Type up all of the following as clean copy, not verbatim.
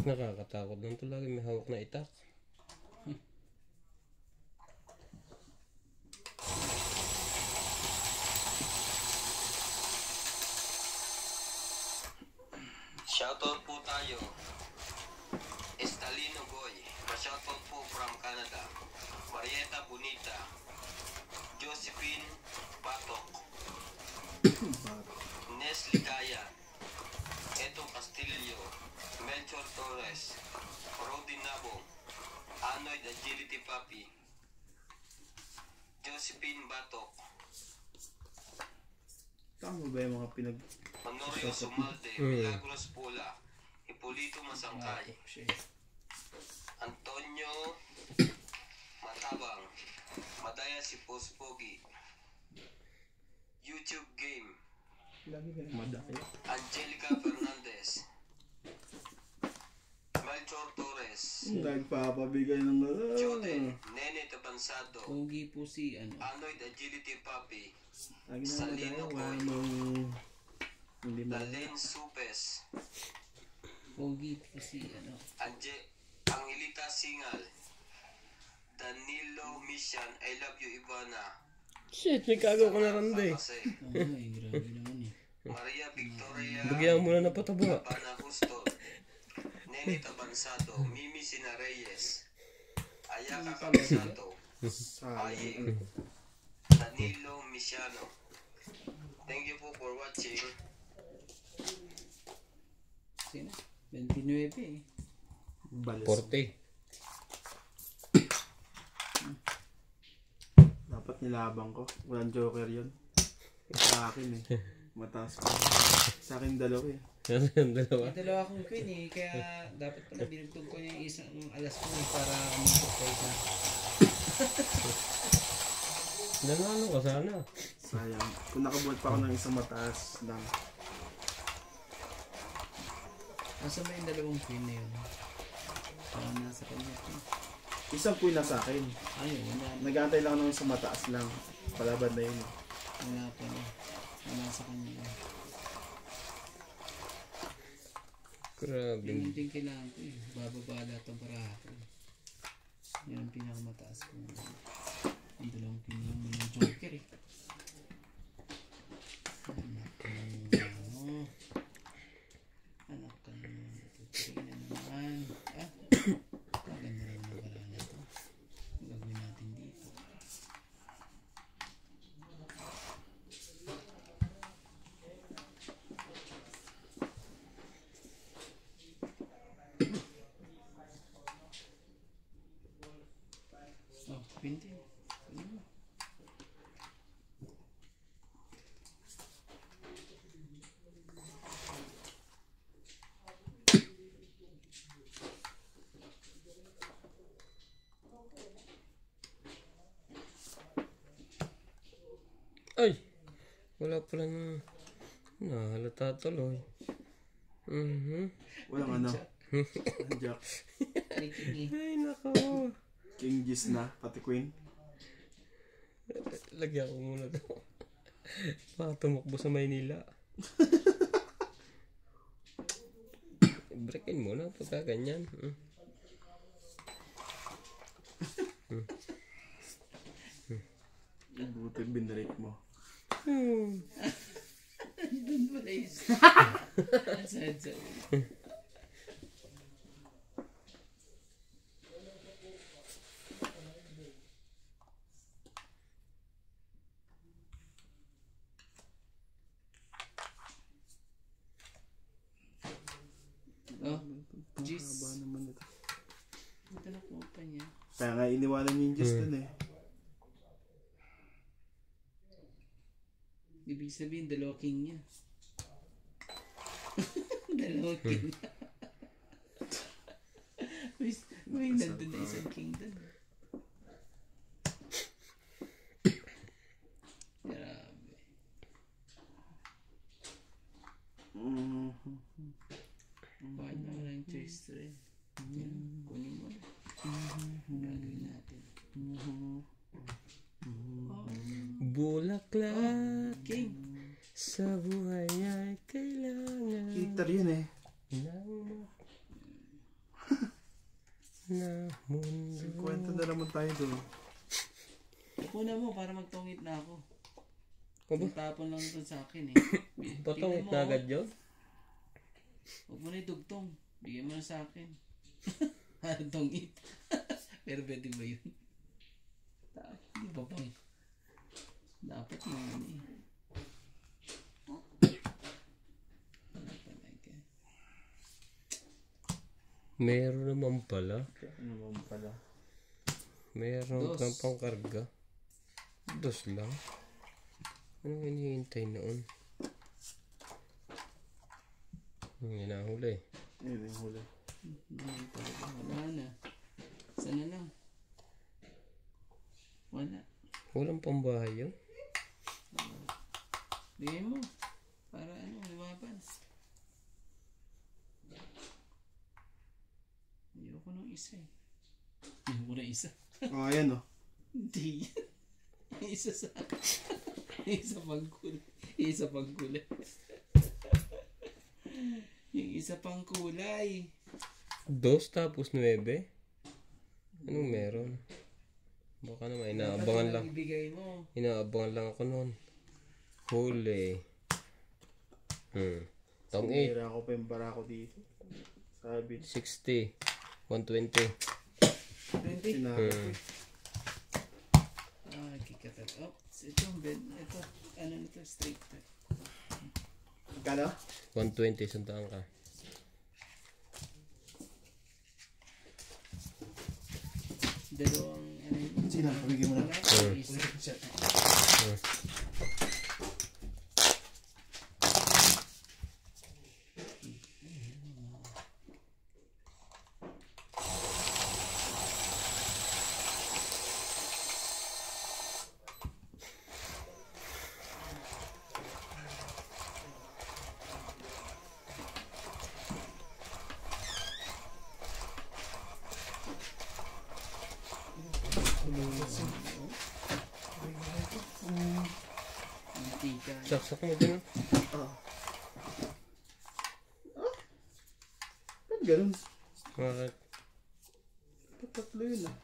Nakakatakot lang ito. Lagi may hawak na itak. Shoutout po tayo. Estalino Boy. Pa-shoutout po from Canada. Marieta Bonita. Josephine Batok. Nestle Kaya. Eto Castillo. Melchor Torres. Rodi Nabong. Anoyd Agility Papi. Josephine Batok. Tama ba yung mga pinag... Honorio Sumalde. Milagros Pula. Hipolito Masangkay. Antonio Matabang. Madaya si Pospogi. YouTube Game. Lagi ka madaya. Angelica Fernandez. Melchor Torres. Nagpapabigay ng... Joden. Nene Tabansado. Pogi po si ano. Anoyd Agility Papi. Lagi na Salino madaya. Boy. Hindi madaya. Lalen Supes. Pogi po si ano. Angelita Singal. Danilo Mishan. I love you Ivana. Shit, may kagaw ka na randa eh. Oo, grabe naman eh. Maria Victoria. Bagyan mo na ng pataba. Pana Justo. Nene Tabansado. Mimi Sina Reyes. Ayaka Cabesato. Aye. Danilo Misiano. Thank you po for watching. Sino? 29 eh. Balis. 40. Dapat nilabang ko. Walang joker yun. Sa akin eh. Mataas ko. Sa akin dalawa eh. Yung dalawa. May dalawa akong queen eh. Kaya dapat pala binugtog ko yung isang alas ko eh. Para umikot kayo na. Nanalo ka sana. Sayang. Kung nakabuhat pa ako ng isang mataas lang. Asa ba yung dalawang queen na yun? Parang nasa kanya ito. Isang queen na sa akin. Ayun, wala. Nag-aantay lang ako ng isang mataas lang. Palaban na yun eh. Wala pa na. Wala sa kanya yun. Grabe. Yun din kailangan ko eh. Bababa lahat ang parato. Yan ang pinakamataas ko. Ang dalawang queen yung joker eh. Anak ka naman. Tutuloy na naman. Ah, maganda naman ang paraan na ito. Gagawin natin dito. Oh, pinti. Ano mo? Ay! Wala pala nang nahalata tuloy. Walang ano. Jack. Ay, nako. King Gis na. Pati queen. Lagyan ko muna to. Baka tumakbo sa Maynila. Breakin muna pagka ganyan. Buti binrake mo. Doon pala is. Sad. Oh, jeez. Haba naman ito. Ito na po pa niya. Kaya nga iniwanan yung Gis dun eh. Ibig sabihin, dalawa king niya. Dalawa king. May nandun na isang king dun. Grabe. Bakit na wala yung choice rin? Yan, kunin mo na. Gagawin natin. Bulaklak King. sa buhay ay kailangan Hitter yun eh. ng na mundo. Kwento na naman tayo doon. Kuna mo para magtungit na ako. Aba, Tapon lang ito sa akin eh. patungit Tingnan mo, na agad yun? Huwag mo na idugtong. Bigyan mo na sa akin. Parang tungit. Pero pwede ba yun? Hindi ba bang? Dapat yung ano eh. Wala talaga. Meron naman pala. Ano naman pala? Meron Dos. kang pangkarga. Dos lang. Anong hinihintay noon? Yung hinahuli. Yun yung huli. Hindi talaga. Wala na. Sana lang. Wala. Walang pambahay yun. Bigay mo. Para ano, lumaban. Ayoko nung isa eh. Ayoko na isa. Oh, ayan oh. Hindi yan. Yung isa sa... Yung isa pang kulay. Yung isa pang kulay. Yung isa pang kulay. Dos tapos 9? Anong meron? Baka naman, inaabangan lang. Ibigay mo. Inaabangan lang ako noon. Huli. Tong 8. Sinira ko pa yung barako dito. Sabi. 60. 120. 20. Sinara ko eh. Ah, kikatat. Oh, ito, bed. Ito, ano nito, straight to. Kano? 120, sandaan ka. Dalawang, ano yun? Sino? Pabigyan mo na. Wala, isa. Mantika. Saksak mo din. Ah. Ba't ganun? Bakit? Tatlo yun ah.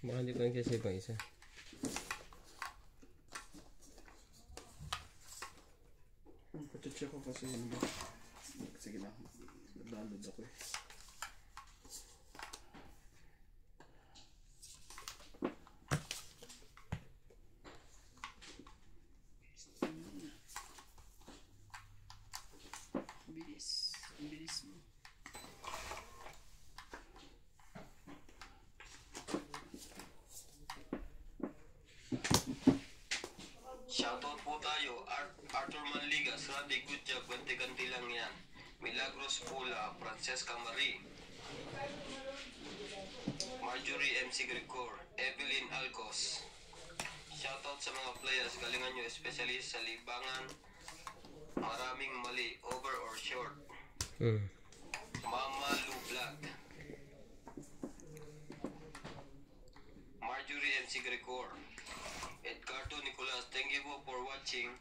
Baka hindi ko nagsasave ang isa. Pacheck ko kasi yun ba? Sige na. Nag-download ako eh. Bilis. Bilis mo. Shoutout po tayo, Arthur Manligas, Randy, good job, ganti-ganti lang yan. Milagros Pula, Francesca Marie, Marjorie MC Gregor, Evelyn Alcos. Shoutout sa mga players, galingan nyo, especially sa libangan. Maraming mali, over or short. Mama Lu Vlog, Marjorie MC Gregor, Edgardo Nicolas, thank you po for watching.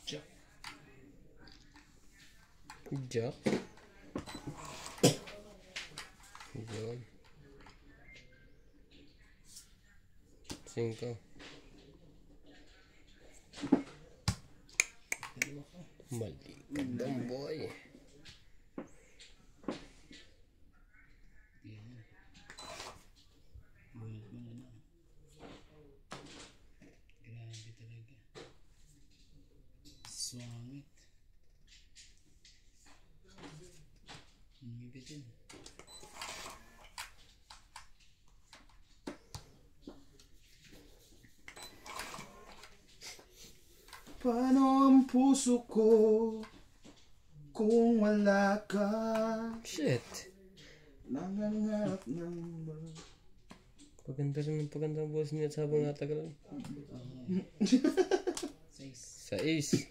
Check. Jack. Yun. 5. Mali ka lang, boy. Yan. Bulat mo na lang. Grabe talaga. Swangit. Ang bibitin. Paano ang puso ko kung wala ka? Shit. Nangangarap ng Paganda rin ng pagandang boss niya sa habang natagal. Size. 6.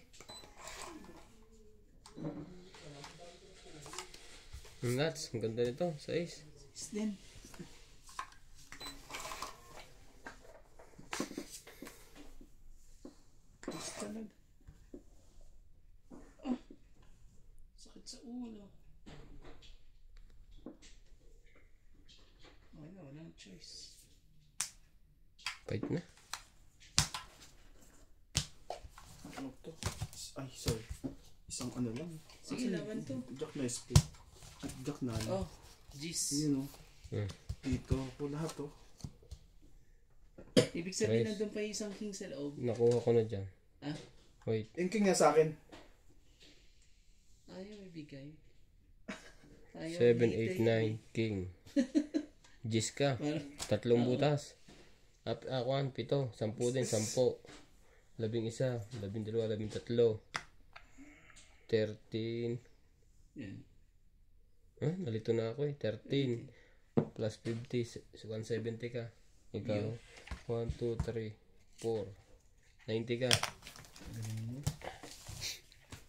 Nuts, ang ganda nito. 6. Size din. Size talaga. Oh. Fight na. Ano to? Ay, sorry. Isang ano lang. Sige, laban to. Jack na split. At Jack na ano. Oh, jeez. Yun o. Hmm. Dito ako lahat o. Ibig sabihin Nice. nandun pa yung isang king sa loob. Nakuha ko na dyan. Ah? Wait. Yung king nga sa akin. Ayaw ibigay. Ayaw 7, ibigay. 8, 9. King. Gis ka. Parang, 3 butas. Akuan, 7. 10 din, 10. 11, 12, 13. 13. yan. Nalito na ako eh. 13. Plus 50. 170 ka. Ikaw. 1, 2, 3, 4. 90 ka. Galing mo.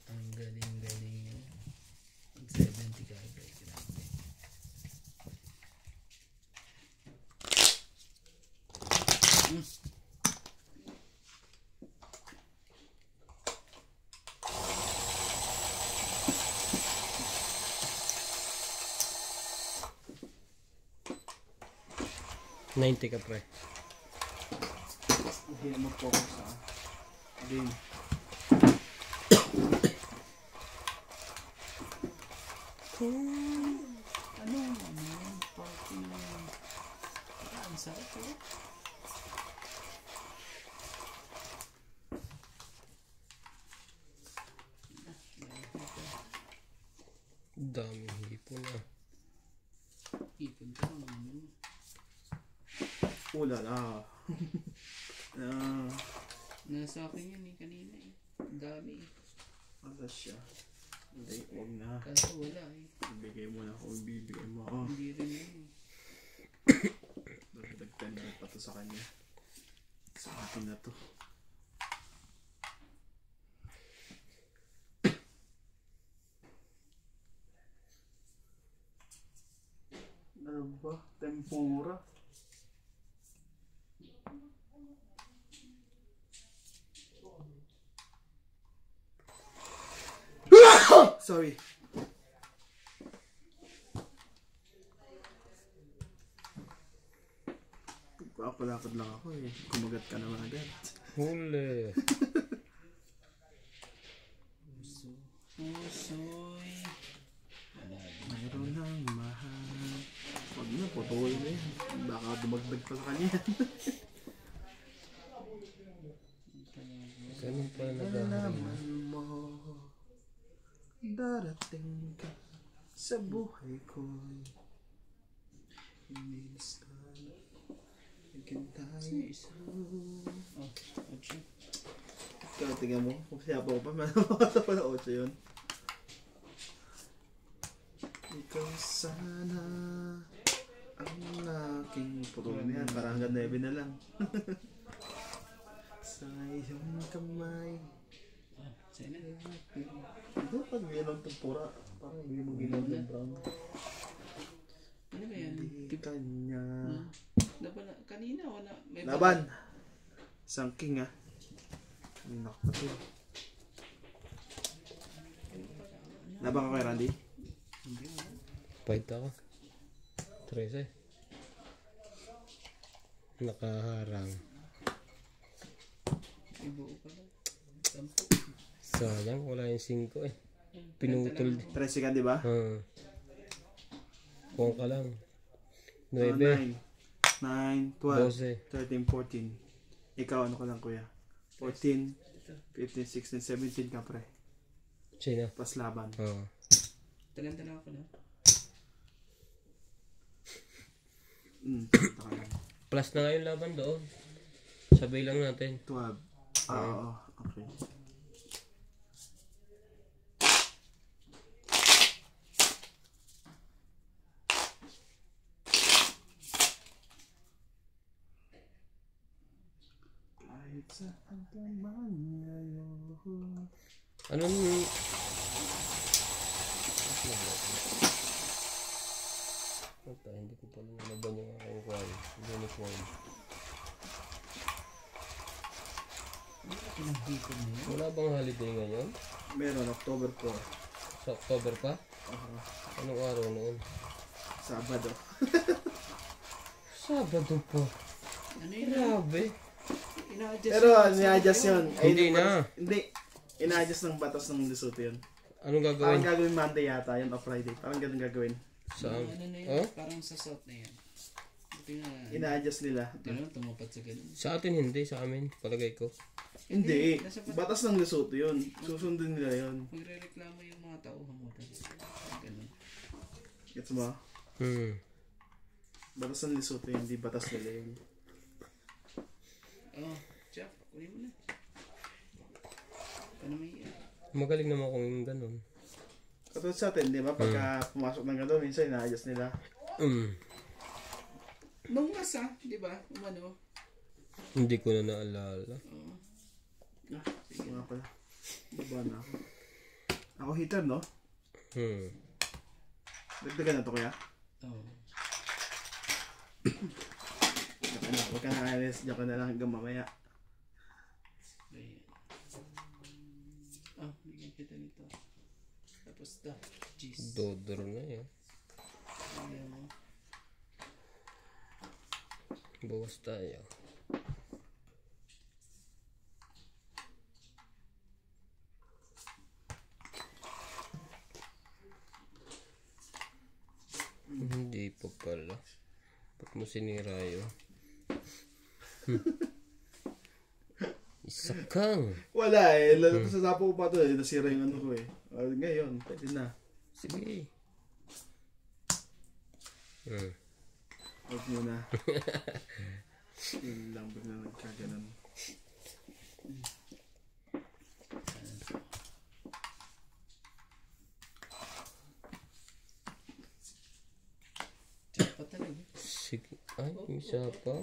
Ang galing-galing mo. 70 ka agad. Grabe. $90 ka pre. Hindi na mag-focus sa game. Ano? Party na. Ang sarap ko. Daming hipon na. Ipon ko naman. Ulala. Nasa akin yun eh kanina eh. Ang dami eh. Ano siya? Hindi, huwag na. Kaso wala eh. Ibigay mo na ako, ibibigay mo ako. Hindi rin yun eh. Dagdag pa to sa kanya. Sa akin na to. Ano ba? Tempura? Sorry. Papalakad lang ako eh. Kumagat ka naman agad. Huli. Pusoy. Wala din. Mayroon ng mahal. Huwag na, putulin na yan. Baka dumagdag pa sa kanya. Ganun pala naghaharin. Alaman mo, darating ka sa buhay ko'y inilis ka na. Naging tayo isa. Oh, okay. Ikaw, tingnan mo. Kung siya pa ko pa, makakata pa na 8 yun. Ikaw sana ang aking putulin na yan. Parang hanggang 9 na lang. Sa iyong kamay. Ah, sa'yo na. Ito pag ginong tempura, parang hindi mo ginong ng brown. Ano ba yan? Hindi kanya. Laban na. Kanina wala. May Laban! Isang king ah. Kanina ko pa ito. Laban ka kay Randy? Fight ako. 13. Nakaharang. May buo pa lang. 10. Sayang, wala yung 5 eh. Pinutol. 13 ka, di ba? Kuha ka lang. 9. 9, 12, 12. 13, 14. Ikaw, ano ka lang kuya? 14, 15, 16, 17 ka pre. Sino? Pas laban. Talan-talan ako na. Punta ka lang. Plus na nga yung laban doon. Sabay lang natin. 12. Oo, okay. Kahit saan ka man ngayon. Anong... Ito, hindi ko pala nalaban yung aking kwan. Uniform. Pinahipon mo yun. Wala bang holiday ngayon? Meron, October 4. Sa October pa? Anong araw noon? Sabado. Sabado pa. Ano yun? Grabe. Ina-adjust Pero yun. ni-adjust yun. Hindi yung na. batas- Hindi. Ina-adjust ng batas ng Lesotho yun. Anong Parang gagawin? gagawin Monday yata yun o Friday. Parang ganun gagawin. Saan? Ano na yun? Oh? Parang sa south na yan. Buti nga. Ina-adjust nila. Ganun, tumapat sa ganun. Sa atin hindi, sa amin. Palagay ko. Hindi. Nasa Batas ng Lesotho yun. Susundin nila yun. Magre-reklamo yung mga tauhan mo. Ganun. Gets mo? Batas ng Lesotho yun. Hindi batas nila yun. Oh, Jack, kunin mo na. Ano may Magaling naman kung yung ganun. Katulad sa atin, di ba? Pagka pumasok ng gano'n, minsan ina-adjust nila. Nung masa, di ba? Umano. Hindi ko na naalala. Ah, sige nga pala. Baba na ako. Ako heater, no? Dagdagan na to kaya? Oo. Huwag ka na alis. Diyan ka na lang hanggang mamaya. Ayan. Ah, bigyan kita nito. Tapos da. Jeez. Dodor na yan. Ayan mo. Bawas tayo. Hindi pa pala. Ba't mo sinira yun? Isa kang. Wala eh. Sa sapo ko pa to eh. Nasira yung ano ko eh. Ngayon, pwede na. Sige. Huwag muna. Yun lang, bigla nagkaganon. Jack pa talaga. Sige. Ay, isa pa.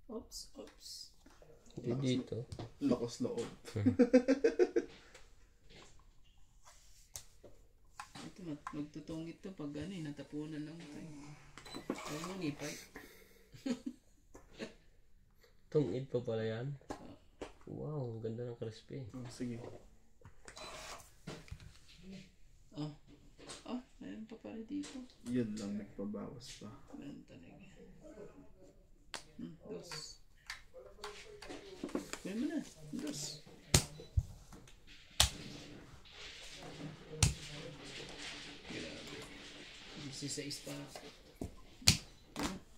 Oops, oops. Hindi dito. Lakos loob. Ito, magtutungit to pag ano eh, natapunan lang ito eh. Huwag mo nipay. Tungid pa pala yan. Wow, ang ganda ng crispy. Oh, sige. Oh. Oh, mayroon pa pala dito. Yun lang, nagpabawas pa. Meron talaga. Dos. Kuya mo na. Dos. Grabe. 16 pa.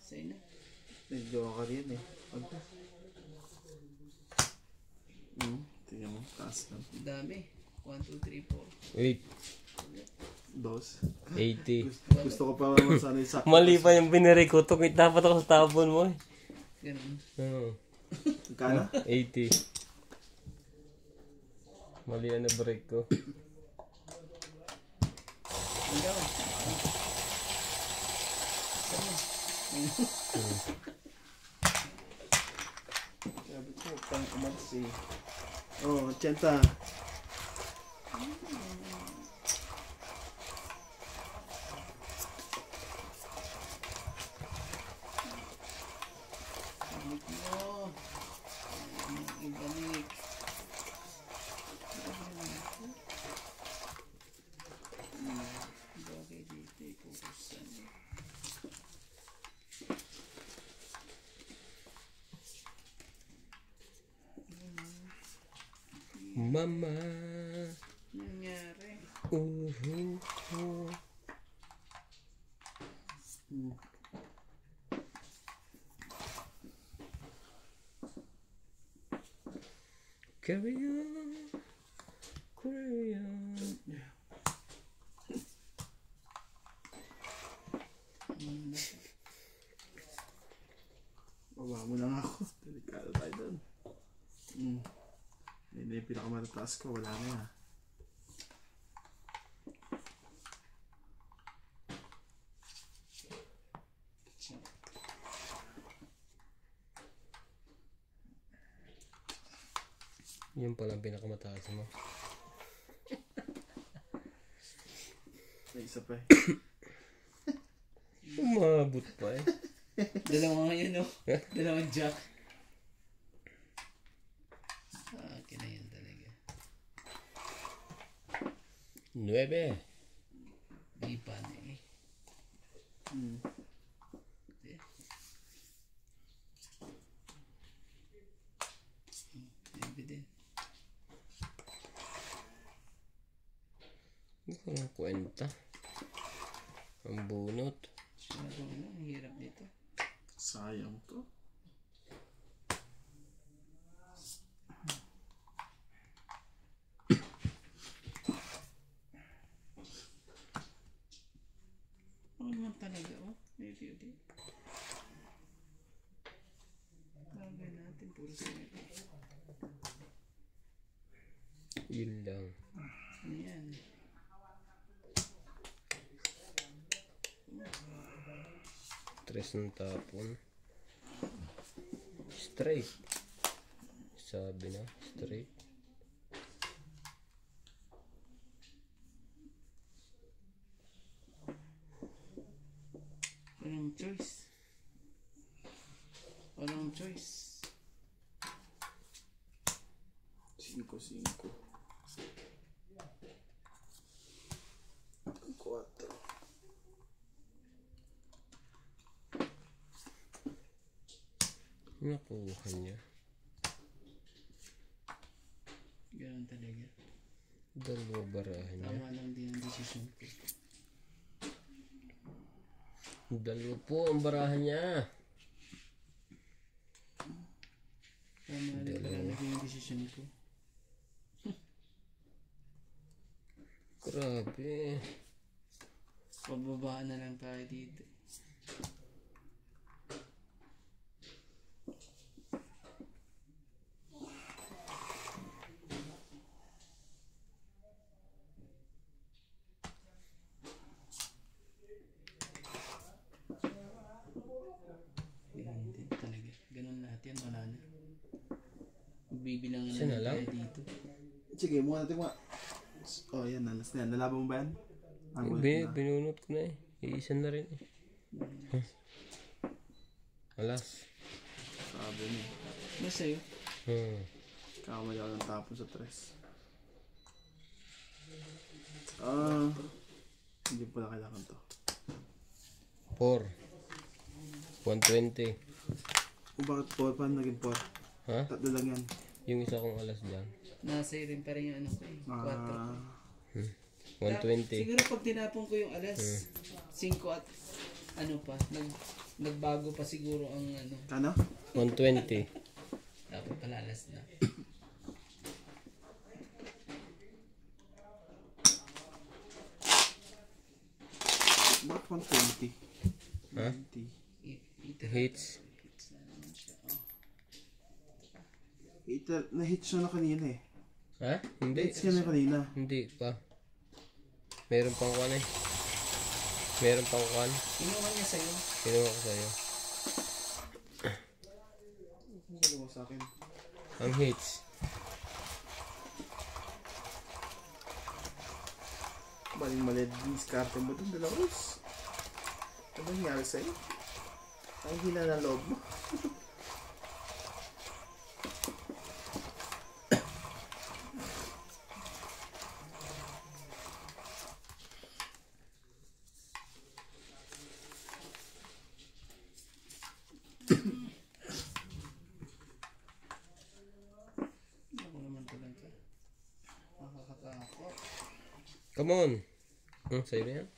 Sa'yo na. Medyo ka rin eh. Pagka. Tingnan mo, taas lang. Dami. 1, 2, 3, 4. Wait, Dos. 80. Gusto ko pa naman sana yung sakto. Mali pa yung biniri ko. Tungid dapat ako sa tabon mo eh. Ganun. Kano? 80. Mali na break ko. Ang gawin. Sabi ko, pang umalis eh. Oh, 80. Balik mo. Ibalik. Bagay dito. Ipupusan. Mama. Nangyari. Carry on. Carry on. Baba mo lang ako. Delikado tayo doon. Hindi yung pinakamataas ko. Wala na yan. Yun pala ang pinakamataas mo. May isa pa eh. Umabot pa eh. Dalawa ngayon, no? Dalawang jack. Akin na yan talaga. 9. Di pa na eh. Walang kwenta. Ang bunot. Masyadong ano, ang hirap dito. Sayang to. Ano naman talaga, oh. Maybe. Lagay natin, puro simple. Yun lang. Ano yan? Tres ng tapon. Straight. Sabi na, straight. Walang choice. Walang choice. 5-5. 4. Nakuha niya. Ganun talaga. Dalawa barahan niya. Tama lang din ang desisyon ko. Dalawa po ang barahan niya. Tama lang talaga yung desisyon ko. Grabe. Pababaan na lang tayo dito. Hindi talaga. Ganun lahat yan. Wala na. Magbibilangan Isa na na lang? tayo dito. Sige, muna natin mga... Oh, yan. Nalas na yan. Nalaban mo ba yan? Binunot ko na eh. Iisa na rin eh. Alas. Sabi niya. Ano sa'yo? Kamay ako ng tapon sa 3. Hindi pala kailangan to. 4. 120. Kung bakit 4? Paano naging 4? Ha? 3 lang yan. Yung isa kong alas dyan. Nasa rin pa rin yung ano ko eh. 4. 120. Siguro pag tinapon ko yung alas 5 at ano pa, nagbago pa siguro ang ano. Ano? 120. Dapat pala alas na. Bakit 120? Ha? 90. Hits. Hits na naman siya. Oh. Na-hit siya na kanina eh. Ha? Hindi. Hits siya na kanina. Hindi pa. Meron pang kwan eh. Meron pang kwan. Inuwan niya sa'yo. Kinuha ko sa'yo. Ano gagawa sa akin? Ang hits. Baling mali. Diskarte mo dun, Dolores. Ano nangyari sa'yo? Ang hina na loob mo. Ako naman talaga. Nakakatakot. Come on. Sa'yo na yan.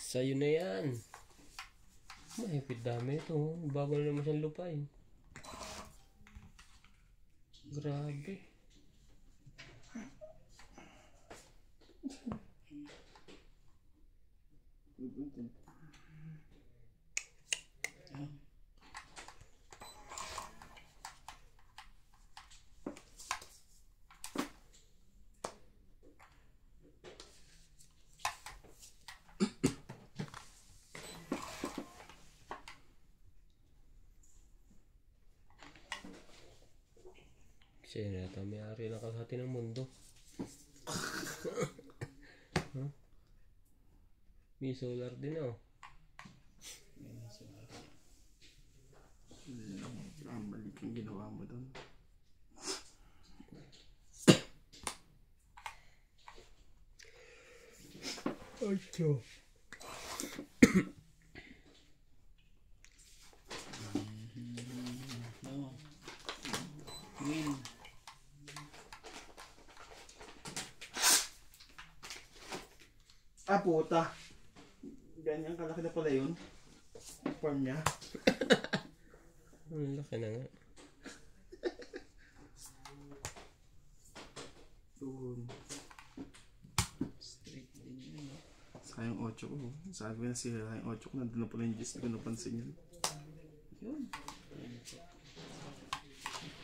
Sa'yo na yan. Mahipit dami ito. Bago na naman siyang lupay. Grabe. Siya na ito, may-ari na kalahati ng mundo. Huh? May solar din oh. Mali kang ginawa mo doon. Ocho. No. Win. puta. Ganyan kalaki na pala yun. Ang farm niya. Ang laki na nga. Doon. Straight din yun. Sayang 8 ko. Sabi ko na sila yung 8 ko. Nandun na pala yung Diyos. Hindi ko napansin yun. Yun.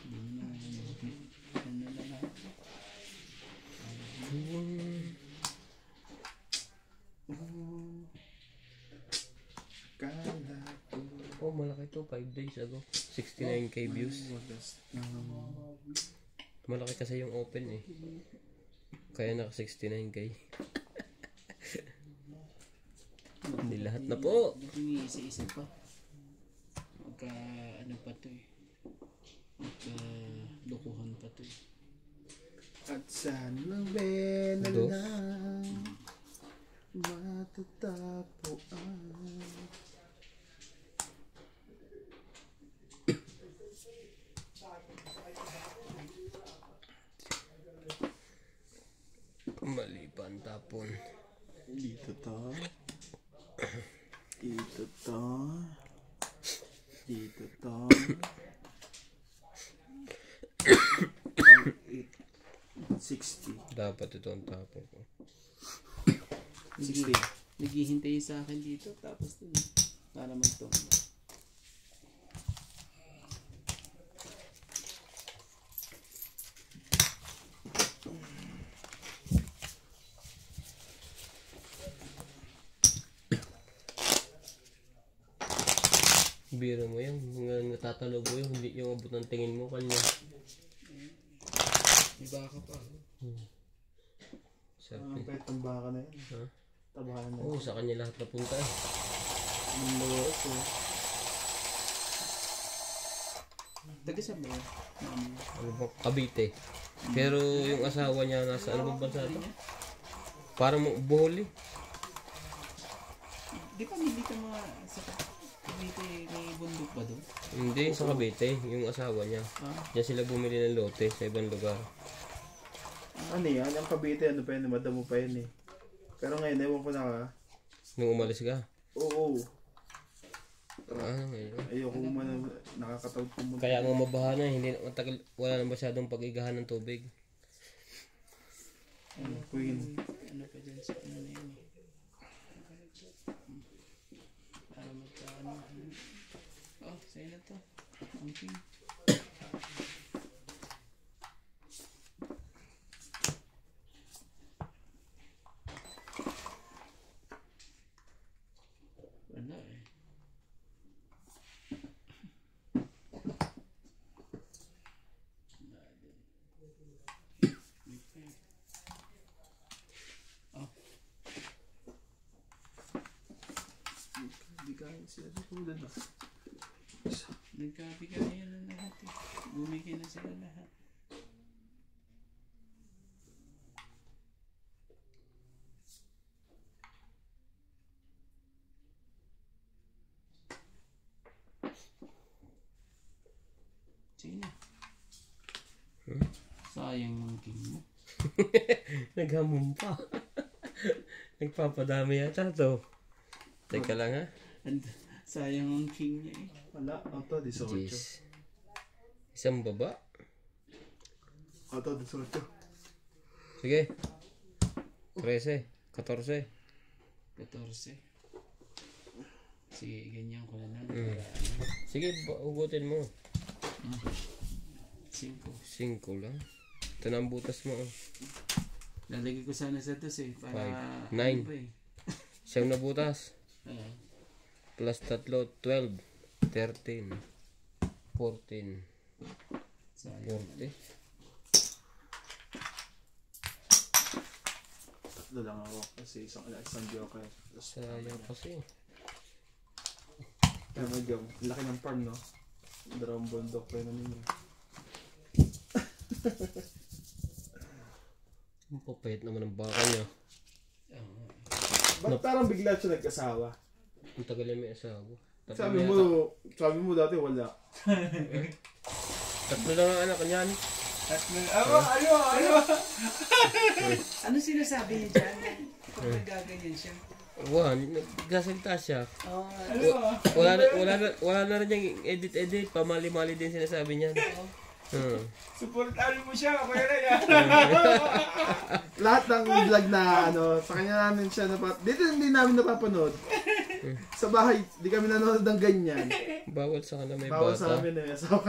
Hindi na lahat. Kala ko. Oh, malaki to. 5 days ago. 69k views. Wagas. Malaki kasi yung open eh. Kaya naka 69k. Hindi lahat na po. Hindi isa-isa pa. Magka ano pa to eh. Magka lukuhan pa to eh. At sana na Dos. lang matatapuan. Mali pa ang tapon. Dito to. Dito to. Dito to. Pang 60. Dapat ito ang tapon ko. 60. Naghihintay sa akin dito tapos dun para magtumba. Biro mo yan. Mga natatalo mo yun. Hindi yung abot ng tingin mo kanya. May baka pa. Ang pet ng baka na yun. Ha? Tabahan na. Oo, sa kanya lahat napunta eh. Ang lawak eh. Taga saan ba yun? Ano ba? Cavite. Pero yung asawa niya nasa ano bang bansa ito? Parang Bohol eh. Di pa hindi ka mga sa Cavite may bundok ba doon? Hindi, sa Cavite. Yung asawa niya. Diyan sila bumili ng lote sa ibang lugar. Ano yan? Ang Cavite, ano pa yun? Madamo pa yun eh. Pero ngayon, ewan ko na ka. Nung umalis ka? Oo. Ngayon. Ayoko man nakakatawag ko muna. Kaya nga mabaha na, hindi na matagal, wala na masyadong pag-igahan ng tubig. Ano, Queen. Ano pa dyan sa ano na yun eh. Para magkaano. Oh, sa'yo na to. Okay. Wala eh. Bigayan sila sa tulad na. Nagkabigayan na lahat eh. Bumigay na sila lahat. Sino? Sayang yung king mo. Naghamon pa. Nagpapadami yata to. Teka lang ha. Sayang ang king niya eh. Wala. Auto, 18. Jeez. Isang baba. Auto, 18. Sige. 13. 14. 14. Sige, ganyan ko na lang. Sige, hugutin mo. 5. 5 lang. Ito na ang butas mo. Oh. Lalagay ko sana sa dos eh. Para 5, 9. ano ba eh. Siyam na butas. Oo. Plus 3, 12. 13. 14. Sayang. 40. Tatlo lang ako. Kasi isang joker. Sayang kasi. Pero medyo, laki ng farm, no? Dalawang bundok pa yun ninyo. Ang papayat naman ang baka niya. Oo. Ba't parang bigla siya nag-asawa? Ang tagal niya may asawa. Sabi mo dati wala. Tatlo lang ang anak niyan. Ano sinasabi niya dyan? Pag nagaganyan siya. Nagsasalita siya. Oo. Wala na rin niyang edit. Pamali-mali din sinasabi niya. Supportahan mo siya, kaya na yan. Lahat ng vlog na sa kanya namin siya dito hindi namin napapanood. Sa bahay, di kami nanonood ng ganyan. Bawal sa kanila may Bawal bata. sa amin eh. So,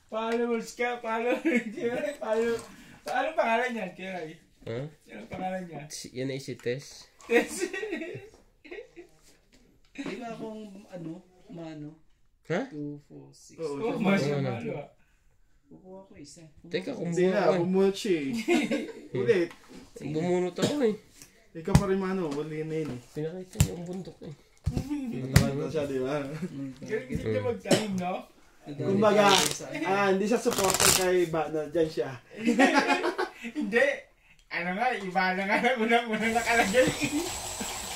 Followers ka, paano pangalan niya, Kiray? Ha? Yan ang pangalan niya. Yan ay si Tess. Di ba akong mano? Ha? 2, 4, 6. Oh, masyamalo ah. Kukuha ko isa. Teka, hindi na, bumunot siya eh. Ulit. Bumunot ako eh. Ikaw pa rin uli na yun eh. Pinakita niya yung bundok eh. Matawag siya, di ba? Galing din niya mag-time, no? Kumbaga, hindi siya supporter kay Bana, dyan siya. Hindi. Ano nga, iba na nga na unang nakalagay.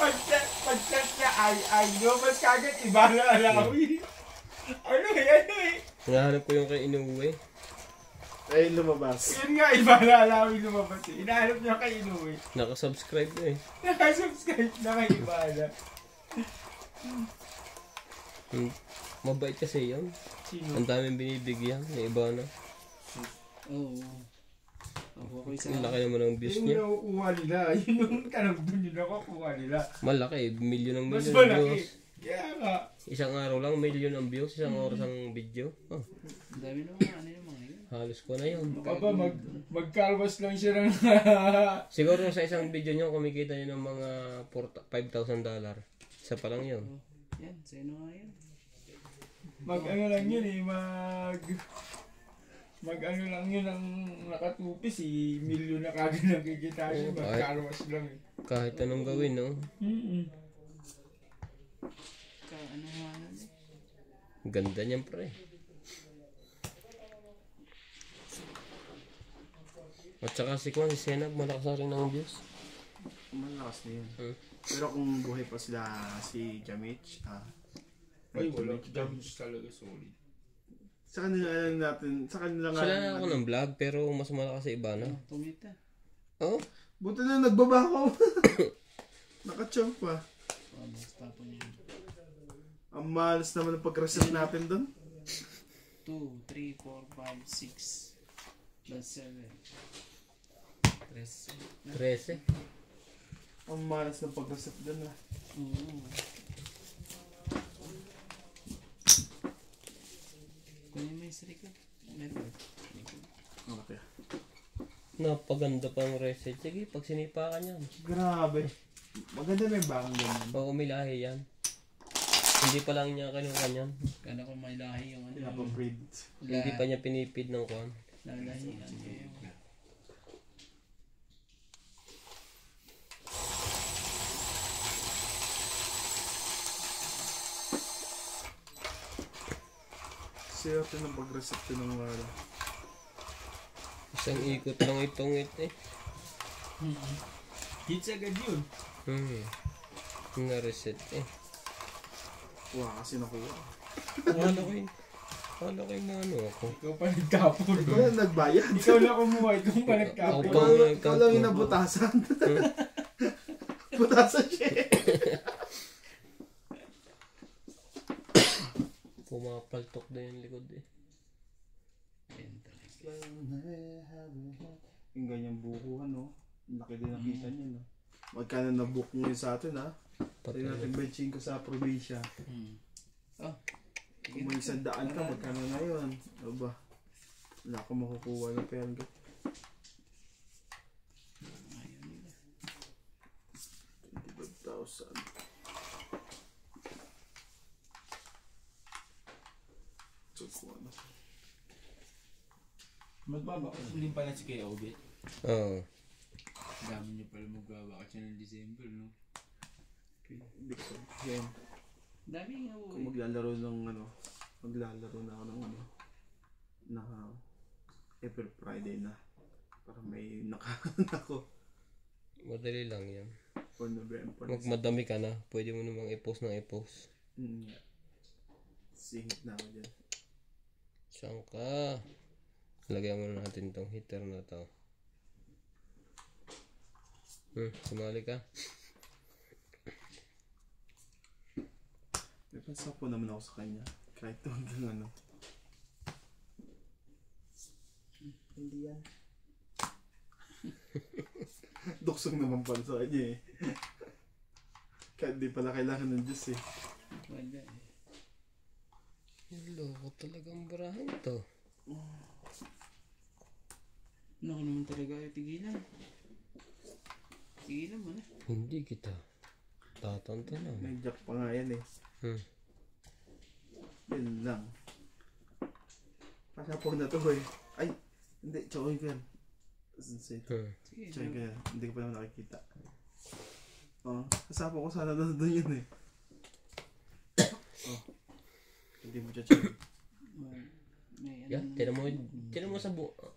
Pag-chat niya, I know, mas kagad, iba na alawi. Ano eh. Hinahanap ko yung kay Inoue. Ay, lumabas. Yun nga, iba na alawi lumabas eh. Hinahanap niya kay Inoue. Nakasubscribe na eh. Nakasubscribe na kay Ibana. Mabait kasi yun. Sino? Ang daming binibigyan. May iba na. Oo. Kukuha ko isa. Ang laki naman ng views Yung niya. nakukuha nila. Yun yung tanong dun yung nakukuha nila. Malaki. Milyon ang Mas milyon malaki. views. Kaya nga. Isang araw lang, milyon ang views. Isang oras ang video. Oh, Ang dami naman yung mga yun. halos ko na yun. Aba, mag-carwas lang siya ng... Siguro sa isang video nyo, kumikita nyo ng mga $5,000. Isa pa lang yun. Yan, sino nga yan? Mag-ano lang yun eh, mag-ano lang yun ang nakatupis eh, milyon na kagad ang kikita siya, Oo, mag-carwas lang eh. Kahit anong gawin, no? Ano nga nun eh. Ganda niyan, pre. At saka si Kwan, si Senag, malakas na rin ang views. Malakas na yun. Pero kung buhay pa sila si Jamich, Ay, wala. Damage talaga, solid. sa kanila lang natin, sa kanila nga. Sila na ako ng vlog, pero mas malakas sa iba na. Tumita. Oh? Buti na nagbaba ako. Nakachomp pa. Basta po niya. Ang malas naman ang pag-reset natin doon. 2, 3, 4, 5, 6. Plus 7. 13. Ang malas ng pag-reset doon ah. Oo. Kunin mo yung sa likod. Meron. Okay. Napaganda pa ang reset. Sige, pag sinipakan yan. Grabe. Maganda na yung bagong ganyan. Oo, umilahi yan. Hindi pa lang niya kinuha yan. Kala ko may lahi yung ano. Pinapabreed. Hindi pa niya pinipid ng kwan. Lalahian niya yung... Swerte ng pag-reset ko ng Isang ikot lang itong eh. Hits agad yun. Na-reset eh. Wah, kasi nakuha. Akala ko yung ano ako. Ikaw pa nagkapon. Ikaw lang nagbayad. Ikaw lang kumuha, ikaw pa nagkapon. Ako pa Ikaw lang yung nabutasan. Butasan siya eh. Pumapaltok na yung likod eh. Yung ganyang buko, ano? Laki din nakita niya, no? Magkano na book ngayon sa atin, ha? Pati natin benching ko sa probinsya. Oh. Kung may 100 ka, magkano na yun? Ano ba? Wala akong makukuha ng perga. Ayaw nila. 25,000. So, kung ano. Magbaba ko. Uling pala si Kuya Obit. Oo. Dami niyo pala magbabakasyon ng December, no? Hindi ko sabihin. Dami nga po Kung maglalaro ng ano, maglalaro na ako ng ano, na April Friday na. Para may nakahan ako. Madali lang yan. For November. Magmadami ka na, pwede mo namang i-post ng i-post. Singit na ako dyan. Saan ka? Lagyan mo na natin tong heater na to. Sumali ka. May pansapo naman ako sa kanya. Kahit hanggang ano. Hindi yan. Duksong naman pala sa kanya eh. Kahit di pala kailangan ng Diyos eh. Wala eh. Loko talaga ang barahan to. Ano ko naman talaga ay tigilan. Tigilan mo na. Hindi kita. Tatanta na. May jack pa nga yan eh. Yan lang. Pasapog na to eh. Ay! Hindi, chokoy ka yan. Sige. Chokoy ka yan. Hindi ko pa naman nakikita. Kasapog ko sana doon yun eh. Hindi mo chokoy. May Yan, tinan mo sa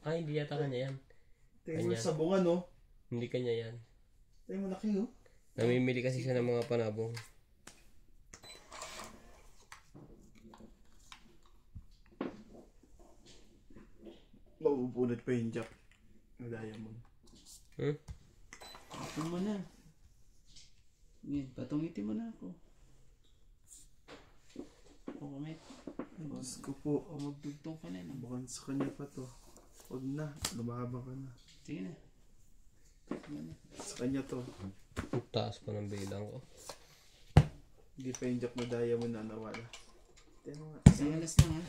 ay, hindi yata kanya yan. Tingnan mo Kanya. sa bunga no? Hindi kanya yan. Tingnan mo laki oh. Namimili kasi siya ng mga panabong. Mapupunod pa yung jack. Ang diamond. Ito mo na. Yan, patungitin mo na ako. O kamay. Diyos ko po. O magdugtong ka na. No? Bukod sa kanya pa to. Huwag na. Lumabang ka na. Sige na. Sige na. Sa kanya to. Ang taas pa ng bilang ko. Hindi pa yung jack na diamond na nawala. Tingnan mo nga. Isang alas lang ha.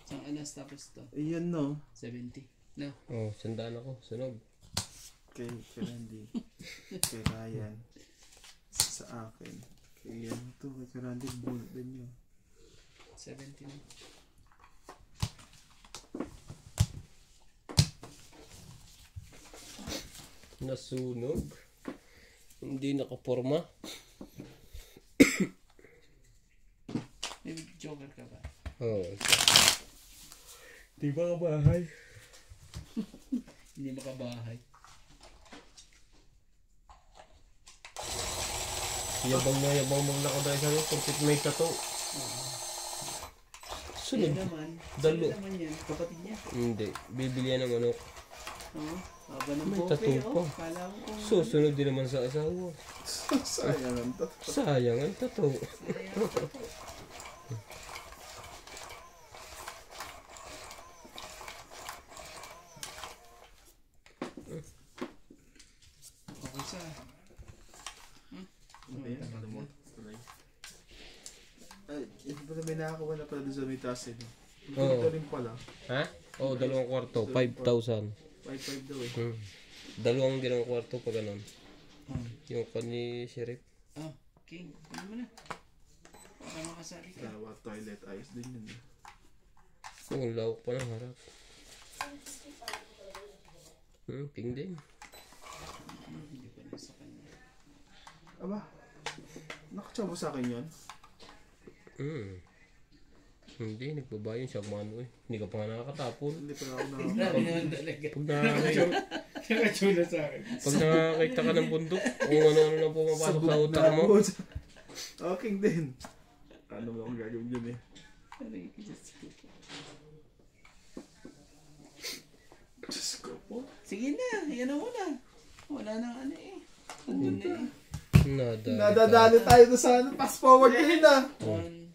Isang alas tapos to. Ayan no. 70. No. Oh, sandaan ako. Sunog. Kay Randy. Kay Ryan. Sa akin. Kay ano to. Kay Randy. Bull din yun. 70 na. Nasunog. Hindi nakaporma. May joker ka ba? Oh. Di ba bahay? Hindi makabahay. Yabang mo na ako dahil sa'yo. Porkit may tato. Sunod. Yan naman. Dalo. Sino naman yan? Kapatid niya. Hindi. Bibili yan ng manok. Oo. Haba ng May bope. tattoo pa. Kala ko kung... Susunod din naman sa asawa. Sayang ang to. Sayang ang tato. Okay sa... Ayan. Nakalimutan. Tuloy. Ay, ito pala may nakakuha na pala doon sa may taas eh. Oo. Ito rin pala. Ha? Oh, 2 kwarto. 5,000. 5-5 daw eh. 2 din ang kwarto pag ganun. Hmm. Yung ni Sheriff. Oh, King. Ano mo na? Para makasali ka. Dalawa toilet. Ayos din yun eh. Oh, lawak pa ng harap. Ping din. Hindi pa na sa kanya. Aba, nakachabo sa akin yun. Hindi, nagbabayan siya kumano eh. Hindi ka pa nga nakakatapon. Hindi pa ako na. Grabe naman talaga. Pag nakakita, Nakachula sa akin. pag nakakita ka ng bundok, kung ano-ano na pumapasok sa utak mo. Okay din. Ano ba akong gagawin dyan eh? Aray, Diyos ko. Diyos ko po. Sige na, yan na muna. Wala nang ano eh. Andun na eh. Nadadali tayo doon sa ano. Fast forward ko yun ah. 1,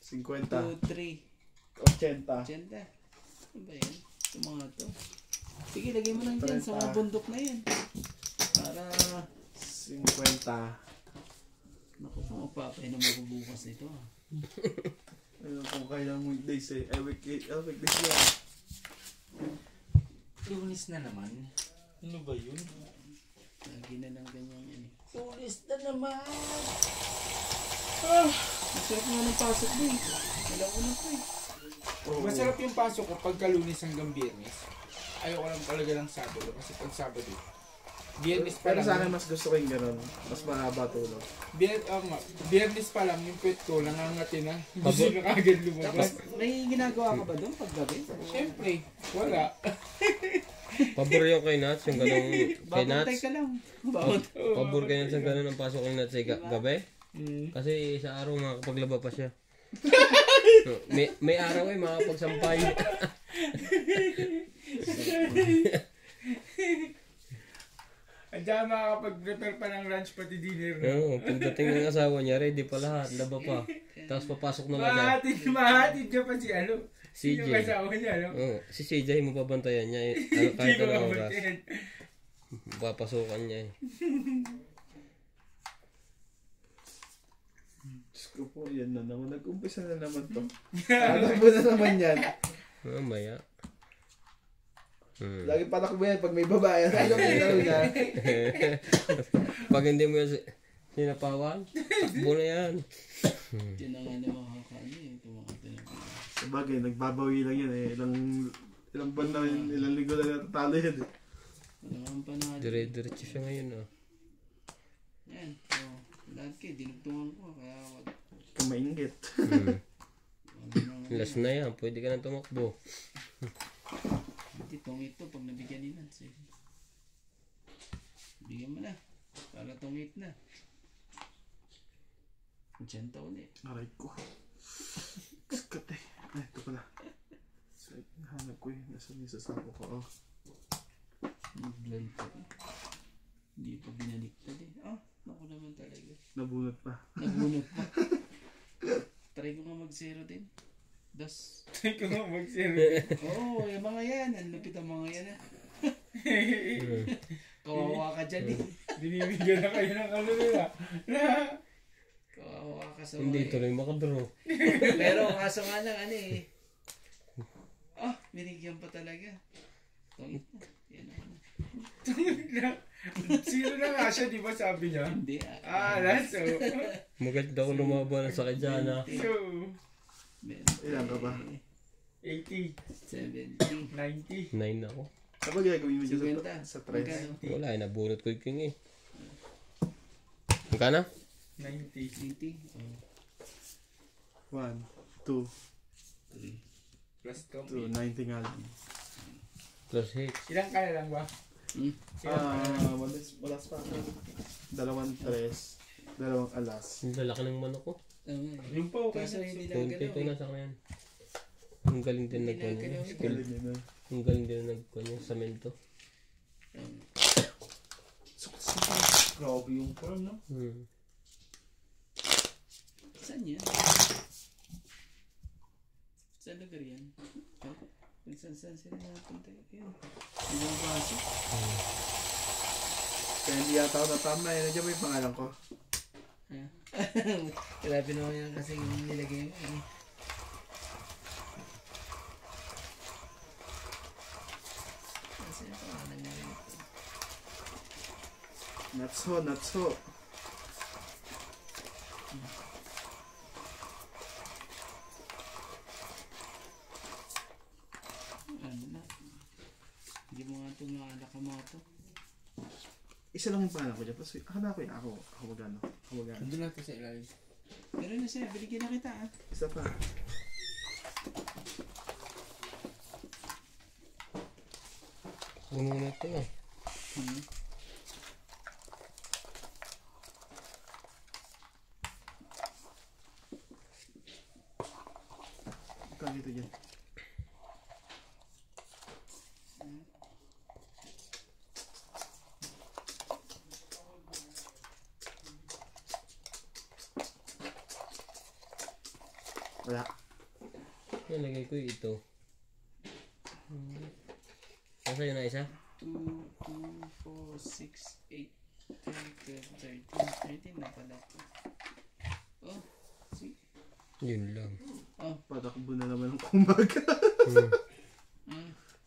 50. 2, 3. 80. 80. Ano ba yan? Ito mga to. Sige, lagay mo lang dyan sa mga bundok na yan. Para... 50. Naku, kung magpapay na magbubukas nito ah. Ayun kung kailang weekdays eh. Ay, weekdays yan. Lunis na naman. Ano ba yun? Lagi na lang ganyan yan eh. Lunis na naman. Masarap nga ng pasok mo eh. Wala ko na po eh. Masarap yung pasok ko pagka Lunes hanggang Biyernes. Ayoko lang talaga ng Sabado kasi pag Sabado, Biyernes pa Pero lang. sa akin mas gusto ko yung ganun. Mas mahaba tulog. Biyernes pa lang yung pet ko nangangati na. Gusto na kagad Tapos lumabas. may ginagawa ka ba doon pag gabi? Siyempre, wala. Pabor yung kay Nats, yung ganong kay Nats. Babantay ka lang. Babantay. Pabor kay Nats yung ganon ang pasok ng Nats ay gabi. Kasi sa araw makapaglaba pa siya. may araw eh makapagsampay. Andiyan makakapag-prepare pa ng lunch pati dinner. No? Oo, pagdating ng asawa niya, ready pa lahat, laba pa. Tapos papasok na lang niya. Mahatid niya pa si ano. CJ. Yung asawa niya, no? Oo, si CJ mo babantayan niya eh. Ano, kahit Hindi ko anong oras. mabantayan. Papasukan niya eh. Diyos ko po, yan na naman. Nag-umpisa na naman to. Tatakbo na naman yan. Mamaya. Lagi patakbo yan pag may babae. Ano yung laro niya? Pag hindi mo yan sinapawan, takbo na yan. Yun ang ano makakaano eh. Tumakata na. Sabagay, nagbabawi lang yan eh. Ilang buwan na yun, ilang linggo na natatalo yan eh. Wala kang panahon. Dire-diretso siya ngayon ah. Yan. Oh, lahat kayo, dinugtungan ko. Kaya wag. Kung mainggit. Last na yan, pwede ka na tumakbo. Hindi, tungit to pag nabigyan ni Lance. Bigyan mo na. Para tungit na. 10 taon eh. Aray ko. Kaskat eh. Ay, ito pala. So, hanap ko eh. Nasaan yung sasako ko. Oh. Nag-blend pa eh. Hindi pa binaliktad eh. Ah, naku naman talaga. Nabunot pa. Nabunot pa. Try ko nga mag-zero din. Das. Try ko nga mag-zero. Oo, yung mga yan. Ang lupit ang mga yan ah. Kawawa ka dyan eh. Binibigyan na kayo ng kalulila. Kawawa ka sa Hindi mga tuloy makadraw. Pero kaso nga lang ano eh. Ah, binigyan pa talaga. Tungit na. Yan ako na. Sino na nga siya, di ba sabi niya? Hindi Ah, laso. Maganda ako lumaban sa kadyana. So, Ilan ka ba? 80, 70. 90. 9 ako. Kapag gagawin mo dyan 50. sa price? Magkano? Wala eh, nabunot ko yung king eh. Magkano? 90. 80. Oh, 1, 2, 3. Plus 2, 90 nga lang. Plus hit. Ilang kaya lang ba? Walas pa ako. 2 tres, 2 alas. Ang lalaki ng manok ko. Tama eh. Yung po, Kaso hindi na Kunti ko galaw eh. nasa kanya. Ang galing din Hindi na nagkuhan galaw yung eh. skill. Galing yun ah. Ang galing din nagkuhan yung samento. grabe yung form, no? Saan yan? Saan lugar yan? Kung saan sila napunta yun. Hindi mo pasok. Kaya hindi yata ako natama eh. Nandiyan mo yung pangalan ko. Grabe naman yan kasi yung nilagay mo eh. Kasi yung pangalan nga rin ito. Natso, natso. Ano na? Hindi mo nga ito nakakamato. Isa lang yung pangalan ko dyan. Tapos hanapin ako. Ako magano. Ako magano. Andun natin sa ilalim. Pero na siya, binigyan na kita ah. Isa pa. Puno na ito ah. Ikaw dito dyan. Wala. Nalagay ko yung ito. Nasa yun na isa? 2, 2, 4, 6, 8, 10, 12, 13. 13 na pala ito. Oh, see? Yun lang. Oh, Patakbo na naman ng kumag.